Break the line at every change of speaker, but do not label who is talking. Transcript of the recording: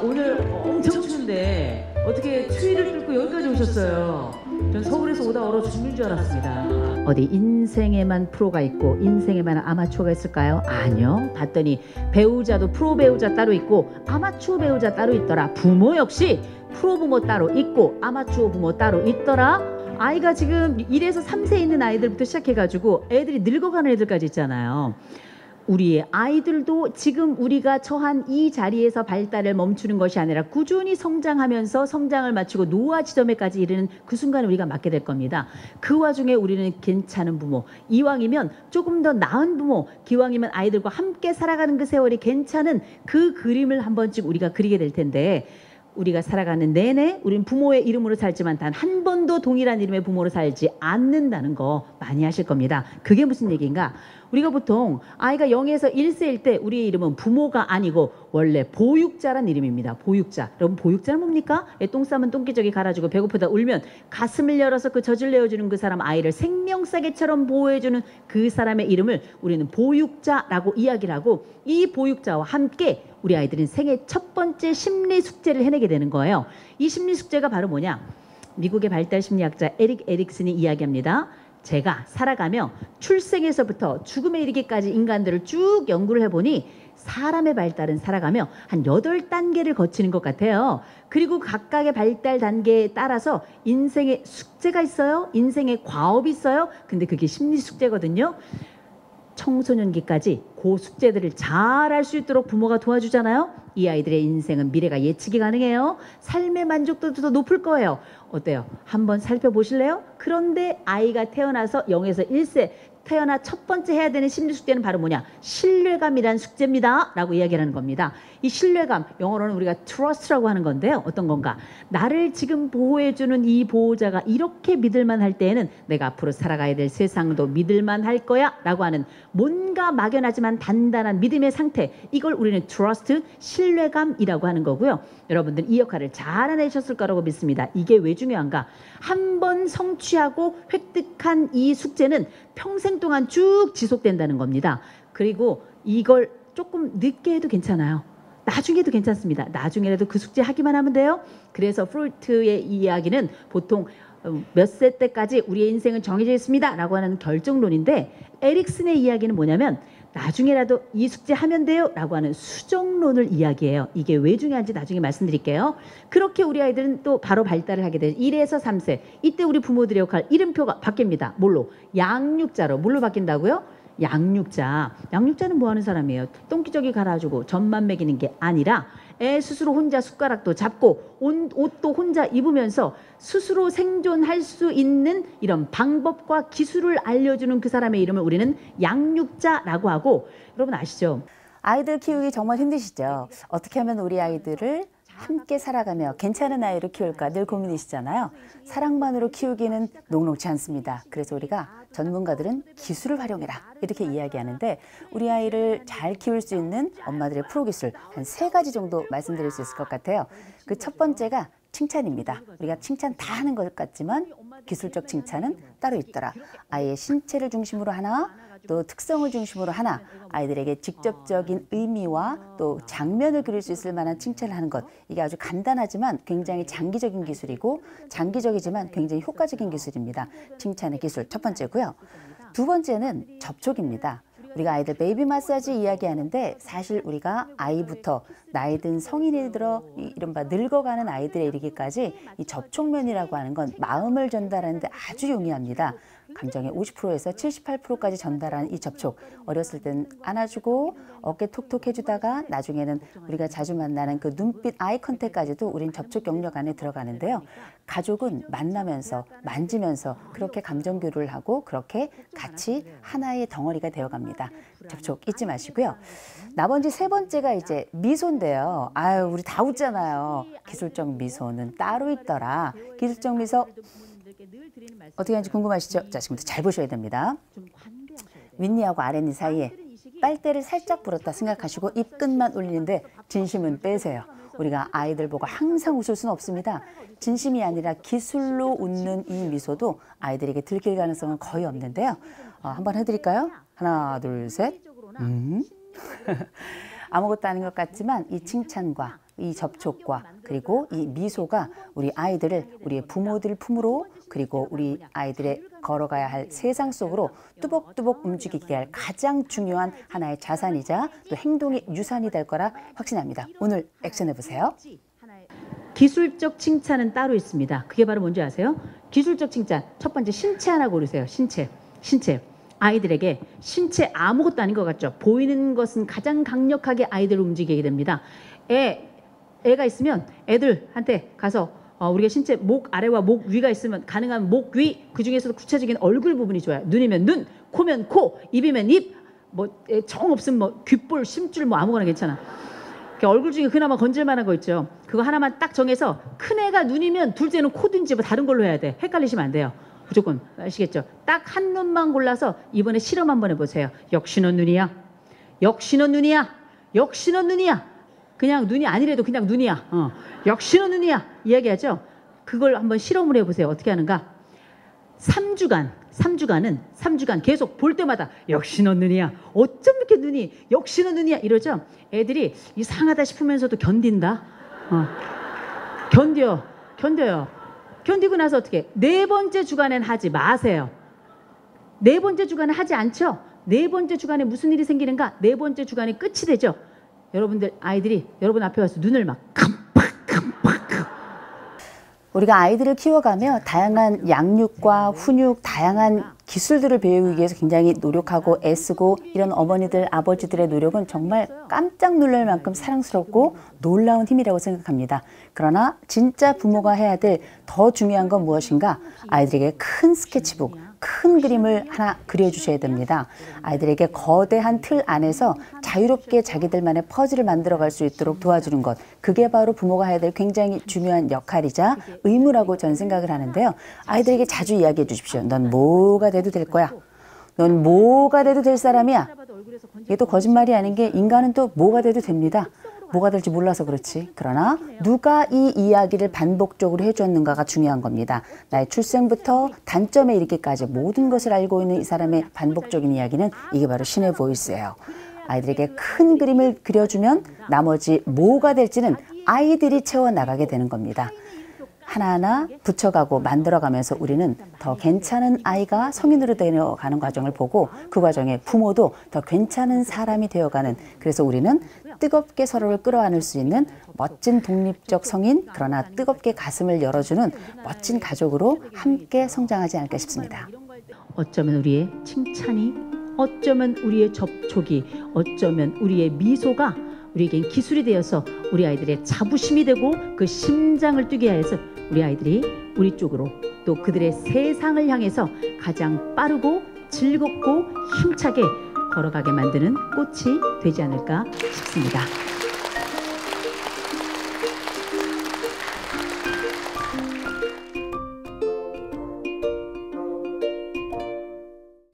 오늘 엄청 추운데 어떻게 추위를 뚫고 여기까지 오셨어요? 전 서울에서 오다 얼어 죽는 줄 알았습니다. 어디 인생에만 프로가 있고 인생에만 아마추어가 있을까요? 아니요. 봤더니 배우자도 프로 배우자 따로 있고 아마추어 배우자 따로 있더라. 부모 역시 프로 부모 따로 있고 아마추어 부모 따로 있더라. 아이가 지금 1에서 3세 있는 아이들부터 시작해가지고 애들이 늙어가는 애들까지 있잖아요. 우리의 아이들도 지금 우리가 처한 이 자리에서 발달을 멈추는 것이 아니라 꾸준히 성장하면서 성장을 마치고 노화 지점에까지 이르는 그 순간에 우리가 맞게 될 겁니다. 그 와중에 우리는 괜찮은 부모, 이왕이면 조금 더 나은 부모, 기왕이면 아이들과 함께 살아가는 그 세월이 괜찮은 그 그림을 한 번쯤 우리가 그리게 될 텐데, 우리가 살아가는 내내 우린 부모의 이름으로 살지만 단 한 번도 동일한 이름의 부모로 살지 않는다는 거 많이 하실 겁니다. 그게 무슨 얘기인가? 우리가 보통 아이가 0에서 1세일 때 우리의 이름은 부모가 아니고 원래 보육자란 이름입니다. 보육자. 여러분, 보육자는 뭡니까? 똥 싸면 똥기저귀 갈아주고 배고프다 울면 가슴을 열어서 그 젖을 내어주는 그 사람, 아이를 생명싸개처럼 보호해주는 그 사람의 이름을 우리는 보육자라고 이야기를 하고, 이 보육자와 함께 우리 아이들은 생애 첫 번째 심리 숙제를 해내게 되는 거예요. 이 심리 숙제가 바로 뭐냐? 미국의 발달 심리학자 에릭 에릭슨이 이야기합니다. 제가 살아가며 출생에서부터 죽음에 이르기까지 인간들을 쭉 연구를 해보니 사람의 발달은 살아가며 한 8단계를 거치는 것 같아요. 그리고 각각의 발달 단계에 따라서 인생의 숙제가 있어요. 인생의 과업이 있어요. 근데 그게 심리 숙제거든요. 청소년기까지 그 숙제들을 잘 할 수 있도록 부모가 도와주잖아요. 이 아이들의 인생은 미래가 예측이 가능해요. 삶의 만족도도 더 높을 거예요. 어때요? 한번 살펴보실래요? 그런데 아이가 태어나서 0에서 1세 태어나 첫 번째 해야 되는 심리 숙제는 바로 뭐냐? 신뢰감이란 숙제입니다 라고 이야기를 하는 겁니다. 이 신뢰감, 영어로는 우리가 trust라고 하는 건데요. 어떤 건가? 나를 지금 보호해주는 이 보호자가 이렇게 믿을만 할 때에는 내가 앞으로 살아가야 될 세상도 믿을만 할 거야 라고 하는 뭔가 막연하지만 단단한 믿음의 상태, 이걸 우리는 trust, 신뢰감이라고 하는 거고요. 여러분들 이 역할을 잘 해내셨을 거라고 믿습니다. 이게 왜 중요한가? 한 번 성취하고 획득한 이 숙제는 평생 동안 쭉 지속된다는 겁니다. 그리고 이걸 조금 늦게 해도 괜찮아요. 나중에도 괜찮습니다. 나중에라도 그 숙제 하기만 하면 돼요. 그래서 프로이트의 이야기는 보통 몇 세 때까지 우리의 인생은 정해져 있습니다 라고 하는 결정론인데, 에릭슨의 이야기는 뭐냐면 나중에라도 이 숙제 하면 돼요 라고 하는 수정론을 이야기해요. 이게 왜 중요한지 나중에 말씀드릴게요. 그렇게 우리 아이들은 또 바로 발달을 하게 돼요. 1에서 3세. 이때 우리 부모들의 역할, 이름표가 바뀝니다. 뭘로? 양육자로. 뭘로 바뀐다고요? 양육자. 양육자는 뭐 하는 사람이에요? 똥기저귀 갈아주고 젖만 먹이는 게 아니라 애 스스로 혼자 숟가락도 잡고 옷도 혼자 입으면서 스스로 생존할 수 있는 이런 방법과 기술을 알려주는 그 사람의 이름을 우리는 양육자라고 하고, 여러분 아시죠?
아이들 키우기 정말 힘드시죠? 어떻게 하면 우리 아이들을 함께 살아가며 괜찮은 아이로 키울까 늘 고민이시잖아요. 사랑만으로 키우기는 녹록지 않습니다. 그래서 우리가 전문가들은 기술을 활용해라 이렇게 이야기하는데, 우리 아이를 잘 키울 수 있는 엄마들의 프로 기술 한 3가지 정도 말씀드릴 수 있을 것 같아요. 그 첫 번째가 칭찬입니다. 우리가 칭찬 다 하는 것 같지만 기술적 칭찬은 따로 있더라. 아이의 신체를 중심으로 하나, 또 특성을 중심으로 하나, 아이들에게 직접적인 의미와 또 장면을 그릴 수 있을 만한 칭찬을 하는 것, 이게 아주 간단하지만 굉장히 장기적인 기술이고 장기적이지만 굉장히 효과적인 기술입니다. 칭찬의 기술 첫 번째고요. 두 번째는 접촉입니다. 우리가 아이들 베이비 마사지 이야기하는데 사실 우리가 아이부터 나이 든 성인이 들어 이른바 늙어가는 아이들에 이르기까지 이 접촉면이라고 하는 건 마음을 전달하는 데 아주 용이합니다. 감정의 50%에서 78%까지 전달하는 이 접촉, 어렸을 땐 안아주고 어깨 톡톡 해주다가 나중에는 우리가 자주 만나는 그 눈빛 아이 컨택까지도 우린 접촉 영역 안에 들어가는데요. 가족은 만나면서 만지면서 그렇게 감정 교류를 하고 그렇게 같이 하나의 덩어리가 되어갑니다. 접촉 잊지 마시고요. 나머지 3번째가 이제 미소인데요. 아유, 우리 다 웃잖아요. 기술적 미소는 따로 있더라. 기술적 미소 어떻게 하는지 궁금하시죠? 자, 지금부터 잘 보셔야 됩니다. 윗니하고 아랫니 사이에 빨대를 살짝 불었다 생각하시고 입끝만 올리는데 진심은 빼세요. 우리가 아이들 보고 항상 웃을 수는 없습니다. 진심이 아니라 기술로 웃는 이 미소도 아이들에게 들킬 가능성은 거의 없는데요. 한번 해드릴까요? 하나, 둘, 셋. 아무것도 아닌 것 같지만 이 칭찬과 이 접촉과 그리고 이 미소가 우리 아이들을 우리의 부모들 품으로 그리고 우리 아이들의 걸어가야 할 세상 속으로 뚜벅뚜벅 움직이게 할 가장 중요한 하나의 자산이자 또 행동의 유산이 될 거라 확신합니다. 오늘 액션해 보세요.
기술적 칭찬은 따로 있습니다. 그게 바로 뭔지 아세요? 기술적 칭찬. 첫 번째 신체 하나 고르세요. 신체. 아이들에게 신체 아무것도 아닌 것 같죠? 보이는 것은 가장 강력하게 아이들을 움직이게 됩니다. 애가 있으면 애들한테 가서 우리가 신체 목 아래와 목 위가 있으면 가능하면 목 위, 그 중에서도 구체적인 얼굴 부분이 좋아요. 눈이면 눈, 코면 코, 입이면 입, 뭐 정 없으면 뭐 귓볼, 심줄 뭐 아무거나 괜찮아. 얼굴 중에 그나마 건질만한 거 있죠. 그거 하나만 딱 정해서 큰 애가 눈이면 둘째는 코든지 뭐 다른 걸로 해야 돼. 헷갈리시면 안 돼요. 무조건 아시겠죠? 딱 한 눈만 골라서 이번에 실험 한번 해보세요. 역시 넌 눈이야. 역시 넌 눈이야. 역시 넌 눈이야. 그냥 눈이 아니래도 그냥 눈이야. 역시 넌 눈이야. 이야기하죠. 그걸 한번 실험을 해보세요. 어떻게 하는가? 3주간 계속 볼 때마다 역시 넌 눈이야. 어쩜 이렇게 눈이 역시 넌 눈이야 이러죠. 애들이 이상하다 싶으면서도 견딘다. 견뎌요. 견디고 나서 어떻게? 4번째 주간엔 하지 마세요. 4번째 주간은 하지 않죠. 4번째 주간에 무슨 일이 생기는가? 4번째 주간이 끝이 되죠. 여러분들 아이들이 여러분 앞에 와서 눈을 막 깜빡
우리가 아이들을 키워가며 다양한 양육과 훈육, 다양한 기술들을 배우기 위해서 굉장히 노력하고 애쓰고 이런 어머니들, 아버지들의 노력은 정말 깜짝 놀랄 만큼 사랑스럽고 놀라운 힘이라고 생각합니다. 그러나 진짜 부모가 해야 될 더 중요한 건 무엇인가? 아이들에게 큰 스케치북, 큰 그림을 하나 그려주셔야 됩니다. 아이들에게 거대한 틀 안에서 자유롭게 자기들만의 퍼즐을 만들어갈 수 있도록 도와주는 것. 그게 바로 부모가 해야 될 굉장히 중요한 역할이자 의무라고 저는 생각을 하는데요. 아이들에게 자주 이야기해 주십시오. 넌 뭐가 돼도 될 거야. 넌 뭐가 돼도 될 사람이야. 이게 또 거짓말이 아닌 게 인간은 또 뭐가 돼도 됩니다. 뭐가 될지 몰라서 그렇지. 그러나 누가 이 이야기를 반복적으로 해줬는가가 중요한 겁니다. 나의 출생부터 단점에 이르기까지 모든 것을 알고 있는 이 사람의 반복적인 이야기는 이게 바로 신의 보이스예요. 아이들에게 큰 그림을 그려주면 나머지 뭐가 될지는 아이들이 채워나가게 되는 겁니다. 하나하나 붙여가고 만들어가면서 우리는 더 괜찮은 아이가 성인으로 되어가는 과정을 보고 그 과정에 부모도 더 괜찮은 사람이 되어가는, 그래서 우리는 뜨겁게 서로를 끌어안을 수 있는 멋진 독립적 성인, 그러나 뜨겁게 가슴을 열어주는 멋진 가족으로 함께 성장하지 않을까 싶습니다.
어쩌면 우리의 칭찬이, 어쩌면 우리의 접촉이, 어쩌면 우리의 미소가 우리에겐 기술이 되어서 우리 아이들의 자부심이 되고 그 심장을 뛰게 해서 우리 아이들이 우리 쪽으로 또 그들의 세상을 향해서 가장 빠르고 즐겁고 힘차게 걸어가게 만드는 꽃이 되지 않을까 싶습니다.